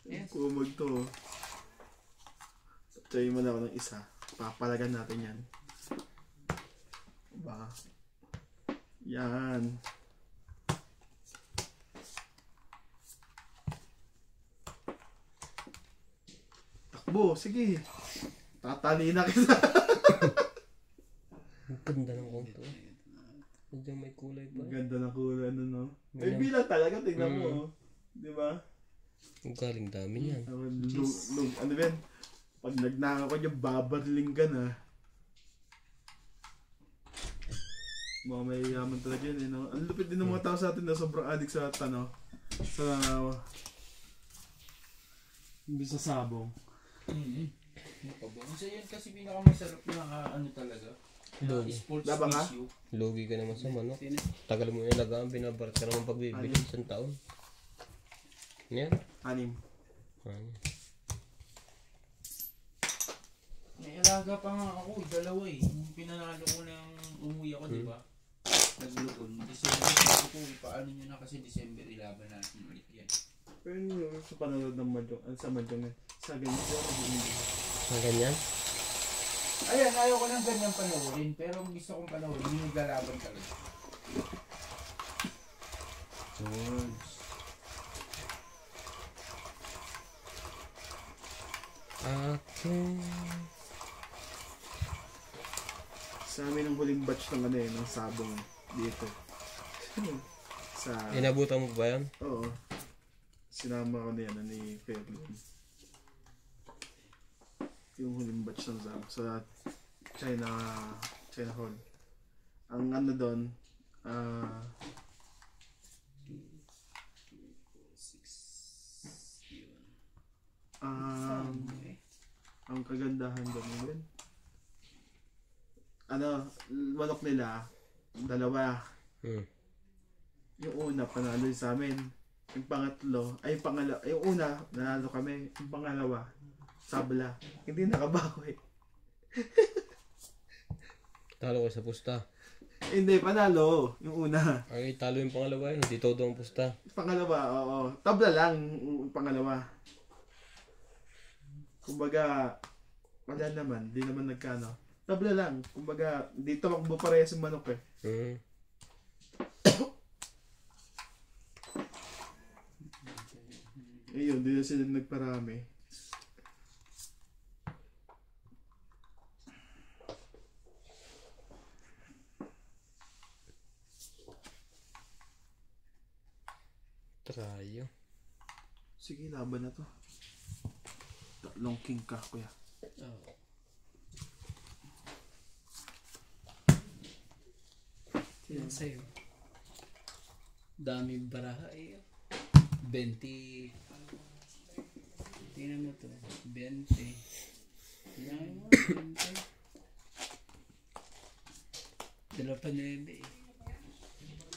yes. Kumag to. Try mo na ako ng isa. Papalagan natin yan. Ba? Yan. Takbo, sige. Tatali na kita. Ang ganda ng konto. Medyo may kulay pa. Ang ganda ng kulay, ano no? May bilang talaga, tingnan mo. Oh. Di ba? Ang galing dami niyan. Ano ba yan? Pag nagnaka ko niya, babarling ka na. Mga may yaman talaga yun, eh, no? Ang lupit din ng mga tao sa atin na sobrang addict sa ano, sa sabong. Kasi yun kasi pinakamasarap na ano talaga. Lugi. Sports Laban ka? issue. Lugi ka naman sa manok. Sino? Tagal mo ilagaan, binabarat ka naman pagbibili. Isang taon. Yan. 6. Ano? May alaga pa nga ako, dalawa eh. Yung pinanalo ko ng umuwi ako, di ba? Naglukon. December ako, paano nyo na kasi December ilaban natin ulit yan. Pero yung sa panonood ng Mahjong, sa Mahjong yan, sa ganyan siya, Ang ganyan? Ayan, ayaw ko ng ganyang panoorin, pero ang gusto kong panoorin, yung naglalaban talaga. George. Okay. Sa amin ang huling batch ng ano eh, ng sabong dito. Sa, Inabutan mo ba yan? oo. Sinama ko na yan ni Fairlane. Yung huling batch ng sabong sa China Hall. Ang ano doon, ang kagandahan doon yun. Ano, manok nila, dalawa. Yung una, panalo sa amin. Yung pangatlo, ay yung pangalawa, yung una, nanalo kami. Yung pangalawa, sabla. Hindi nakabawi. Talo ko sa pusta. Hindi, panalo. Yung una. Ay, talo yung pangalawa eh. Hindi todo ang pusta. Pangalawa, oo. Tabla lang, yung pangalawa. Kumbaga, wala naman. Di naman nagkano. Tabla lang. Kumbaga, di tumakbo parehas yung manok eh. Ayun, di na sila nagparami. Trayo. Sige, laban na to. Tatlong king ka, kuya. Oo. Yan sa'yo. Dami baraha eh. 20. Tingnan mo to. 20. Tingnan mo. 20. Dalawa pa 9 eh.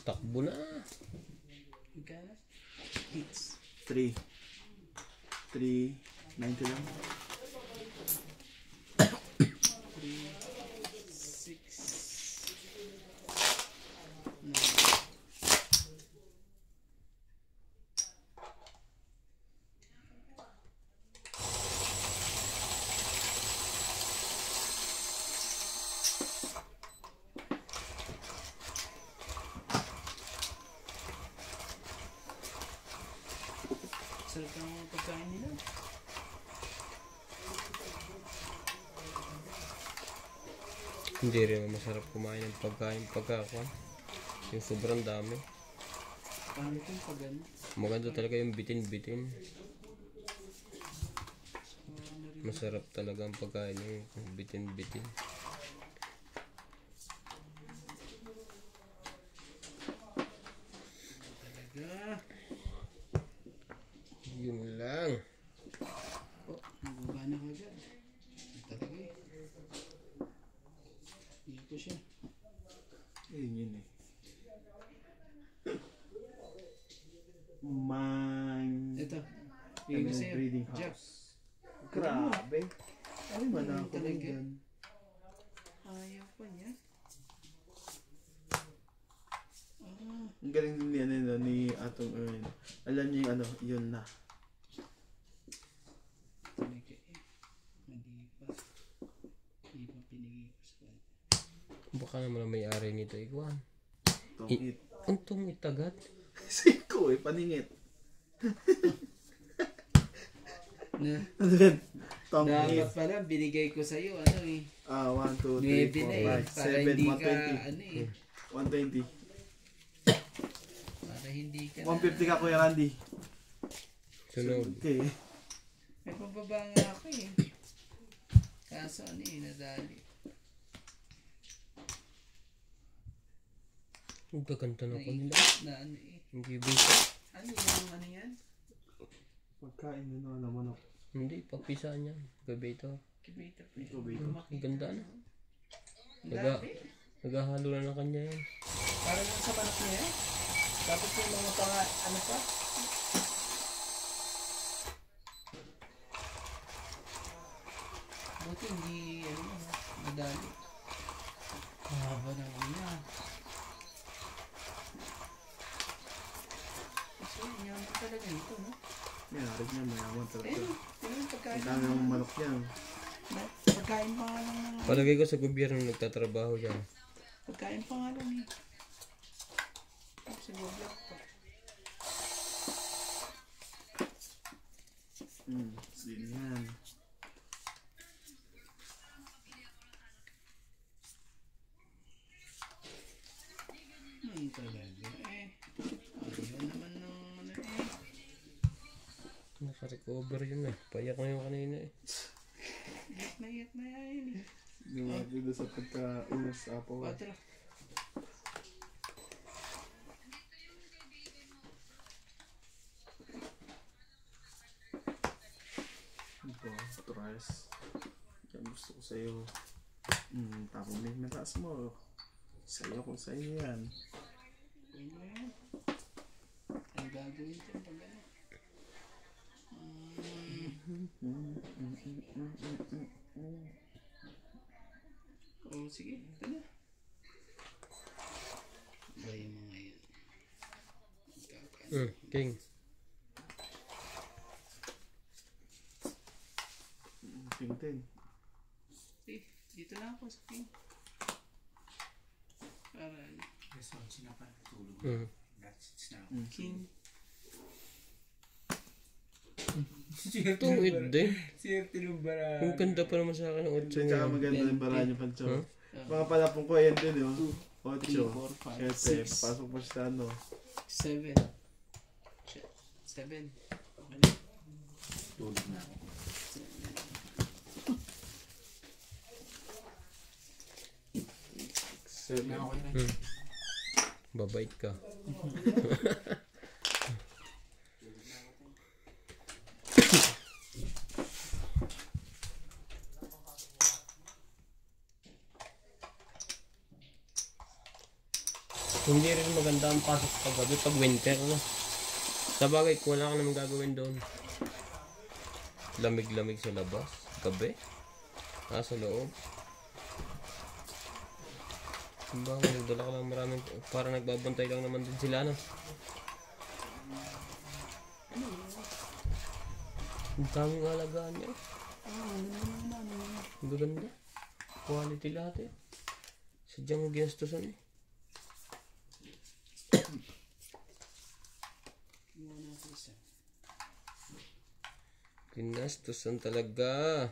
Takbo na. Magkano? Hits. 3. 3.90 lang. 6. Sarap ang pagkain nila. Hindi rin masarap kumain ng pagkakuan. Yung sobrang dami. Paano itong pag ano? Maganda talaga yung bitin-bitin. Masarap talaga ang pagkain yung bitin-bitin. Talaga. Yun lang. Oh, nababa na kagad. Talaga eh. Hindi ko siya. Yun eh. Man. Ito. Yung Ano, sa'yo. breeding Jack. house. Grabe. Ay, man ako Talaga. yan. Ayaw pa niya. Ang galing din yan ano, ni Atong Earn. Alam niyo yung ano, yun na. Talaga eh. Hindi pa. Hindi pa pinigay ko sa kanya. Baka naman ang may-ari nito iguan. Tongit. Ang tungit agad. Siko eh, paningit. Na, Ano yun? dapat Tongit. pala binigay ko sa'yo ano eh. 1, 2, 9 3, na eh. 4, 5, Para 7, hindi ka 120. ano eh. 120. Para hindi ka 150 ka, Kuya Randy. Sunog. Okay. May pababa nga ako eh. Kaso ano eh, nadali. Ang gaganda na ko nila. Na ano eh. Hindi bisa. Ano yung ano yan? Pagkain nyo na naman ako. Hindi, pagpisaan yan. Gabi ito. Incubator pa yun. Incubator. Ang ganda na. Ang dami. Naghahalo na ng kanya yan. Parang yung sa manok niya eh. Tapos yung mga ano pa. Buti hindi, madali. Haba na niya. Kasi yan pa talaga ito, no? May harig niya, mayaman talaga. Ayun, yung pagkain. Ang dami ng manok niyan. Pagkain pa nga lang ng Palagay ko sa gobyerno nagtatrabaho dyan. Pagkain pa nga lang eh. Siguro pa. Sige yan. Talaga eh. Ayaw naman ng ano eh. Naka-recover yun eh. Payak na yung kanina eh. Iyat na yan eh. Lumaki doon sa pagka-ulos apo. Patro. Ito, Tres. Yan gusto ko sa'yo. Tapos may mataas mo. Sa'yo kung sa'yo yan. Ano yan? Ang gagawin ko pag ano? Oh, sige. Ito na. Ba yung mga yan? King. Pintin. Eh, dito lang ako sa king. Para ano? Response na pa. Tulog. That's now. King. Tungid din. Siyerte ng bara. Ang ganda pa naman sa akin ng 8 Tsaka niya. maganda yung paraan yung pancho. Huh? Mga palapong ko, ayan din yun. 8, 3, 4, 5, 7, pasok pa siya ano. 7. 7. Tulog na ako. Seven. Na ako yun. Babait ka. Hindi rin maganda ang pasok pag gabi pag winter na. Sa bagay, kung wala ka naman gagawin doon. Lamig-lamig sa labas. Gabi. Sa loob. Ba, nagdala ka lang maraming, parang nagbabantay lang naman din sila, no? Ang daming alagaan niya. Ang gaganda. Quality lahat eh. Sadyang ginastusan eh. Ginastusan talaga.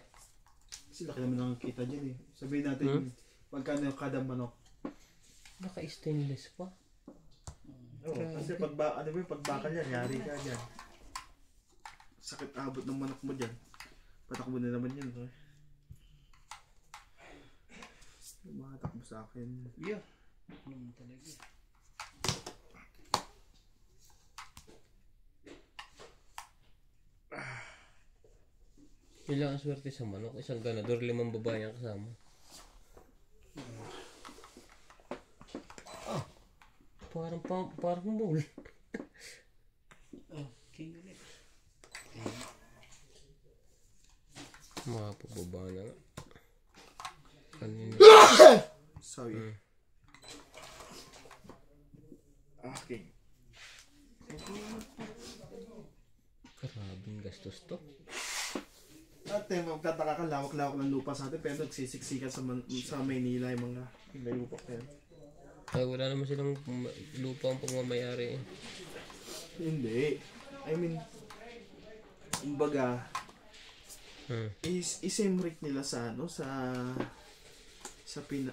Kasi laki naman ang kita dyan eh. Sabihin natin, magkano yung kada manok. Naka-stainless pa. Oo, kasi ano ba yung pagbakal yan, yari ka dyan. Sakit abot ng manok mo dyan. Patakbo na naman yun. Eh. Matakbo sa akin. Yeah. Ano talaga. Ilang ang swerte sa manok. Isang ganador, 5 babae ang kasama. Ah, parang mole. Oh, king ulit. Mga pababa na nga. Kanina. Sorry. Okay. Karabing gastos to. Ate, magtataka ka, lawak-lawak ng lupa sa atin, pero nagsisiksikan sa Maynila yung mga lupa ko yan. Ay, wala naman silang lupa ang pagmamayari eh. Hindi. I mean, kumbaga, is-same rate nila sa ano, sa Maynila.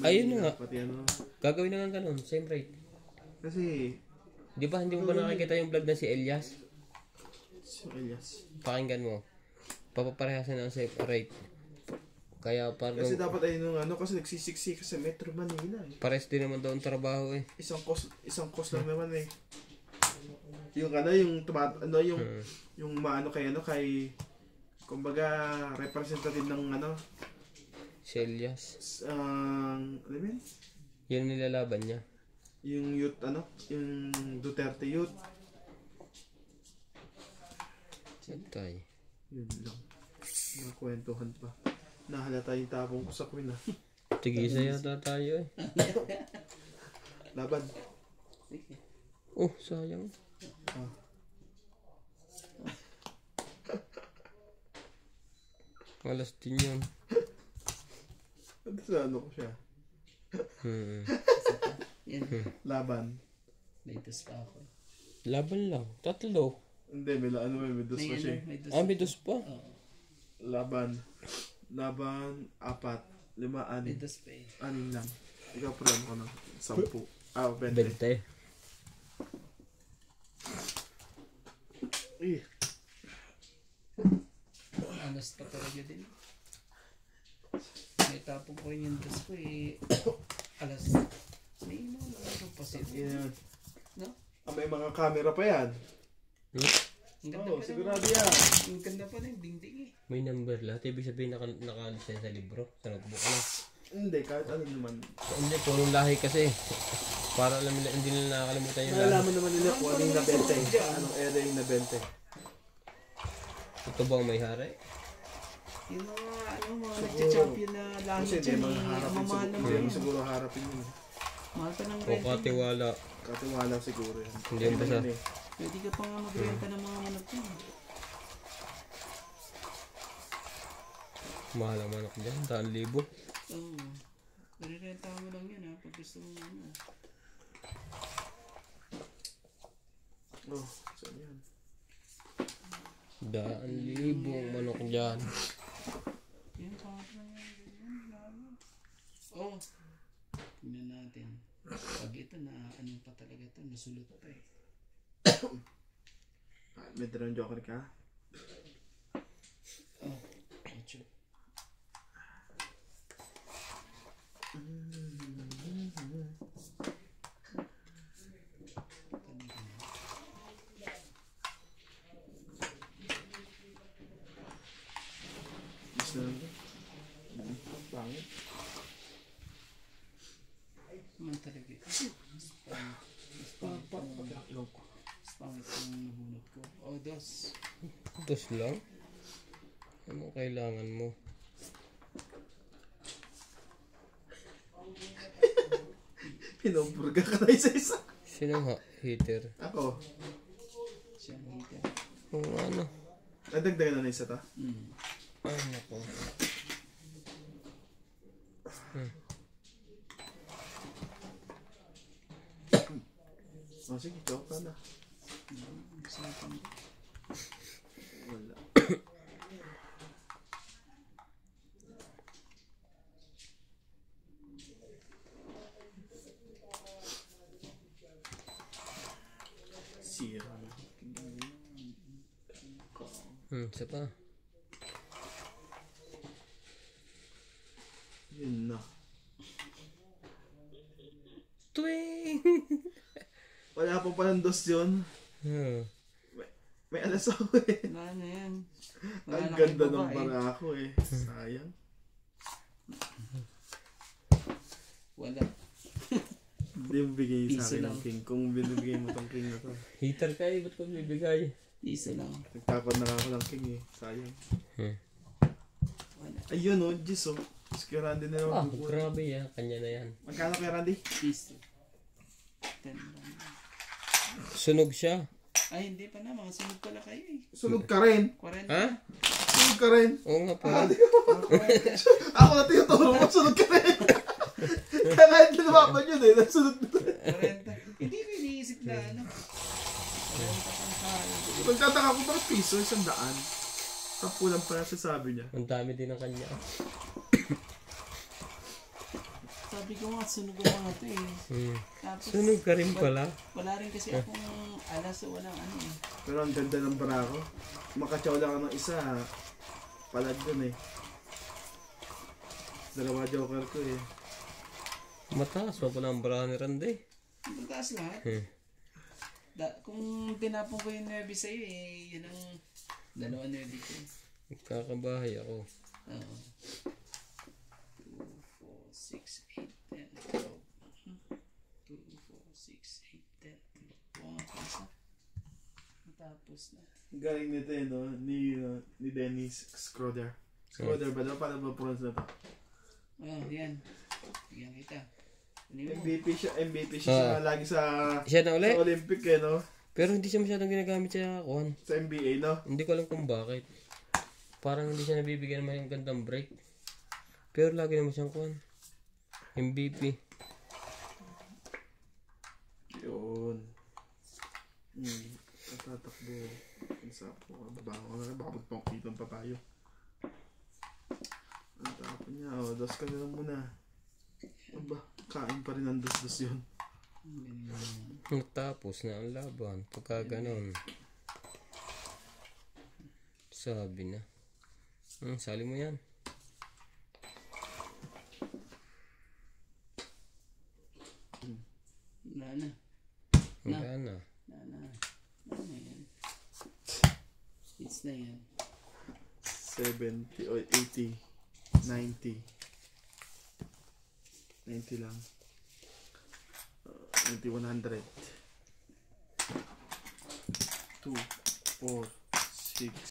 Ayun nga. Pati ano. Gagawin na nga ganun, same rate. Kasi, Di ba hindi mo ba nakikita yung vlog na si Elias? si Elias. Pakinggan mo. Papaparehasan ang same rate. Kaya parang Kasi dapat ay nung ano, kasi nagsisiksik sa Metro Manila eh. pares din naman daw ang trabaho eh. Isang cost lang naman eh. Yung ano, yung yung maano kay ano, kay kumbaga, representative ng ano, Celias. ano yun? Yun nilalaban niya. Yung youth, ano? Yung Duterte youth. Santay. Yun lang. Mga kwentuhan pa. Nahalata yung tapong ko sa queen ah. Tigisa yata tayo eh. Laban. Oh, sayang. Ah. Alas din yun. Sa ano ko siya? Yan. Laban. Latest pa ako. Laban lang. Tatlo. Hindi, may dos pa siya. May dos. May dos pa. Oo. Laban. Laban, 4, 5, 6. May dos pa eh. 6 lang. Ikaw program ko na. 10. 20. 20. Eh, Alas pa talaga din. May tapong ko rin yung dos ko eh. Alas. May mga laro pa sila. yan. No? May mga camera pa yan. Ang ganda Oo, pa sigurado naman. yan. Ang ganda pa na yung dingding eh. May number lahat. Ibig sabihin nakaalis yan sa libro. Sa notebook na. Hindi, kahit ano naman. Hindi, purong lahi kasi. Para alam nila, hindi nila nakakalimutan yung lahi. Nalalaman naman nila kung ano yung nabente. Anong area yung nabente. Ito bang may hari? Yung mga nagcha-champion na lahi Kasi hindi dyan mo eh. harapin Ang mahal siguro. naman Hindi mo yun. siguro harapin yun. Mahal pa ng O renta. katiwala. Katiwala siguro yan. Hindi yung basa. Yun eh. Pwede ka pa nga magrenta ng mga manok yun. Mahal ang manok dyan. 1,000. Oo. Narirenta mo lang yan ha. Pag gusto mo ano. Oh, saan yan? 1,000 ang manok dyan. Yan pa lang yan. Lalo. Oh. Tingnan natin. Pag ito na anong pa talaga ito. Nasulot pa eh. May drone joker ka? Oh. Medyo. Gusto lang ito. Pangit. Naman talaga ito. Pangit yung nabunot ko. Oh, dos. Dos lang? Ano kailangan mo? Pinupurga ka na isa-isa. Sino nga? Heater. Ako. Siyang hita. O ano? Nadagdagan na isa ta. Ay, nako. Oh, sige, joke ka na. Usapan. Wala. Sira na. Isa pa. Yun na. Twing! Wala pa palang dos yun. May alas ako eh. Wala na yan. Wala Ang na ganda kay ng babae. bara ako eh. Sayang. Wala. Hindi mo bigay sa Piso akin lang. ng king. Kung binibigay mo tong king na to. Heater ka eh. Ba't ko bibigay? Isa lang. Nagtakot na ako ng king eh. Sayang. Wala. Ayun oh, Jis oh. Jis kay Randy na Ah, naman. grabe yan. Kanya na yan. Magkano kay Randy? Isa. 10 lang. Sunog siya. Ay, hindi pa na. Mga sunod pala kayo eh. Sunog ka rin. 40. Ha? Sunog ka rin. Oo nga pa. Ako na tinuturo mo, sunog ka rin. Kaya kahit linawapan yun eh, nasunod na rin. 40. Hindi ko iniisip na ano. 40 pang kaya. Magtataka ko bakit piso, 100. 10 lang pala siya sabi niya. Ang dami din ng kanya. Sabi ko nga, sunog ang mga ito eh. Tapos, Sunog ka rin pala. wala rin kasi akong alas o walang ano eh. Pero ang ganda ng bara ko. Makatsaw lang ng isa, palag dun eh. 2 joker ko eh. Mataas pa pala ang barahan ni Randy. Ang taas lahat. Kung tinapon ko yung 9 sa'yo eh, yun ang 2 9 ko. Nagkakabahay ako. Oo. 2, 4, 6, 8, 10, 12. 2, 4, 6, 8, 10. Oo, isa. Matapos na. Galing nito eh, no? Ni Dennis Schroeder. Schroeder ba daw? Paano ba pronounce na to? Oh, yan. Bigyan kita. Ano mo? MVP siya lagi sa Siya na uli? sa Olympic eh, no? Pero hindi siya masyadong ginagamit sa kuhan. Sa NBA, no? Hindi ko alam kung bakit. Parang hindi siya nabibigyan naman ng gandang break. Pero lagi naman siyang kuhan. MVP. Yun. Tatakbo. Isa po. Babaho ka na. Baka magpangkitang pa tayo. Ang tapon niya. O, dos ka na lang muna. Aba, kain pa rin ang dos-dos yun. Natapos na ang laban. Pagka ganon. Sabi na. Sali mo yan. Wala na. Wala na. Wala na yan. It's na yan. 70 o 80. 90. 90 lang. 90, 100. 2, 4, 6,